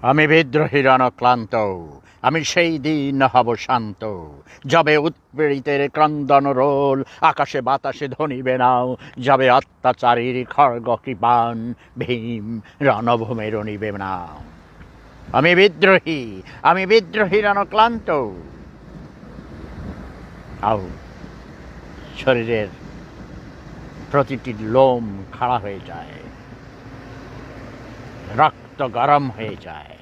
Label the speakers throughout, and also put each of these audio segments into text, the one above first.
Speaker 1: আমি বিদ্রোহীর অনক্লান্ত, আমি সেই দিন হব শান্ত, যবে উৎপীড়িতের ক্রন্দন রোল আকাশে বাতাসে ধ্বনিবে নাও, যবে অত্যাচারীর খড়গ কৃপাণ ভীম রণভূমে রণিবে নাও। আমি বিদ্রোহী, আমি বিদ্রোহীর অনক্লান্ত। আও, শরীরের প্রতিটি লোম খাড়া হয়ে যায়, রক্ত গরম হয়ে যায়,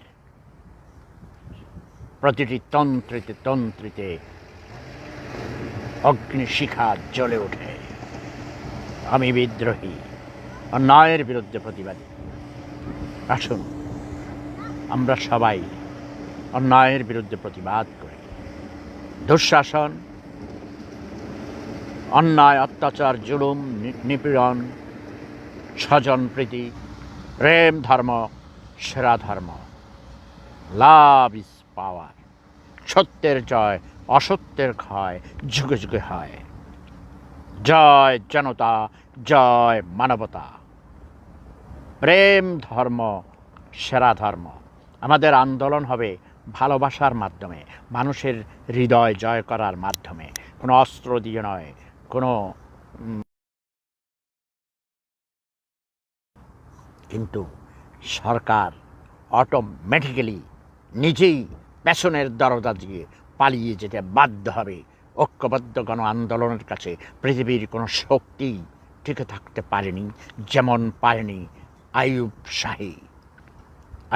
Speaker 1: প্রতিটি তন্ত্রিতে তন্ত্রিতে অগ্নিশিখা জ্বলে ওঠে। আমি বিদ্রোহী, অন্যায়ের বিরুদ্ধে প্রতিবাদী। আসুন আমরা সবাই অন্যায়ের বিরুদ্ধে প্রতিবাদ করি। দুঃশাসন, অন্যায়, অত্যাচার, জুলুম, নিপীড়ন, স্বজনপ্রীতি, প্রেম ধর্ম সেরা ধর্ম। Love is power. সত্যের জয়, অসত্যের ক্ষয় যুগে যুগে হয়। জয় জনতা, জয় মানবতা। প্রেম ধর্ম সেরা ধর্ম। আমাদের আন্দোলন হবে ভালোবাসার মাধ্যমে, মানুষের হৃদয় জয় করার মাধ্যমে, কোনো অস্ত্র দিয়ে নয়, কোনো কিন্তু সরকার অটোমেটিক্যালি নিজেই পেছনের দরজা দিয়ে পালিয়ে যেতে বাধ্য হবে। ঐক্যবদ্ধ গণ আন্দোলনের কাছে পৃথিবীর কোনো শক্তি টিকে থাকতে পারেনি, যেমন পারেনি আইয়ুব শাহী।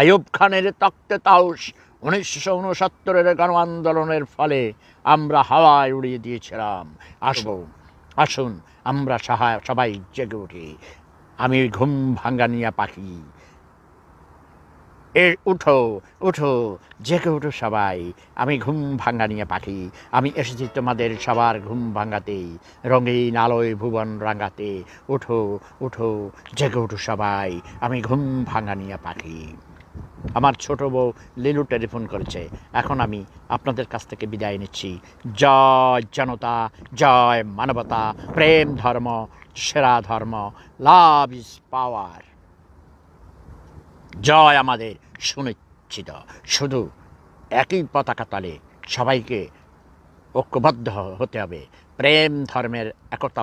Speaker 1: আইয়ুব খানের তক্তে তাউস 1969-এর গণ আন্দোলনের ফলে আমরা হাওয়ায় উড়িয়ে দিয়েছিলাম। আসুন আমরা সবাই জেগে উঠি। আমি ঘুম ভাঙানিয়া পাখি, উঠো উঠো, জেগে উঠো সবাই। আমি ঘুম ভাঙানিয়া পাখি, আমি এসেছি তোমাদের সবার ঘুম ভাঙাতে, রঙিন আলোয় ভুবন রাঙাতে। উঠো উঠো, জেগে উঠো সবাই, আমি ঘুম ভাঙানিয়া পাখি। আমার ছোট বউ লিলু টেলিফোন করেছে, এখন আমি আপনাদের কাছ থেকে বিদায় নিচ্ছি। জয় জনতা, জয় মানবতা, প্রেম ধর্ম সেরা ধর্ম। Love is power. জয় আমাদের সুনিশ্চিত। শুধু একই পতাকা তলে সবাইকে ঐক্যবদ্ধ হতে হবে। প্রেম ধর্মের একতা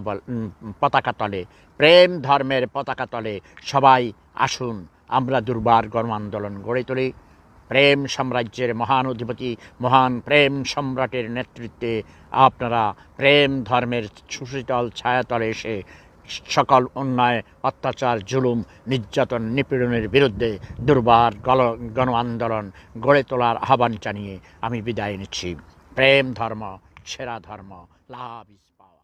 Speaker 1: পতাকা তলে, প্রেম ধর্মের পতাকা তলে সবাই আসুন আমরা দুর্বার গণ আন্দোলন গড়ে তুলি। প্রেম সাম্রাজ্যের মহান অধিপতি, মহান প্রেম সম্রাটের নেতৃত্বে আপনারা প্রেম ধর্মের সুশীতল ছায়াতলে এসে সকল অন্যায়, অত্যাচার, জুলুম, নির্যাতন, নিপীড়নের বিরুদ্ধে দুর্বার গণ আন্দোলন গড়ে তোলার আহ্বান জানিয়ে আমি বিদায় নিচ্ছি। প্রেম ধর্ম সেরা ধর্ম। Love is power.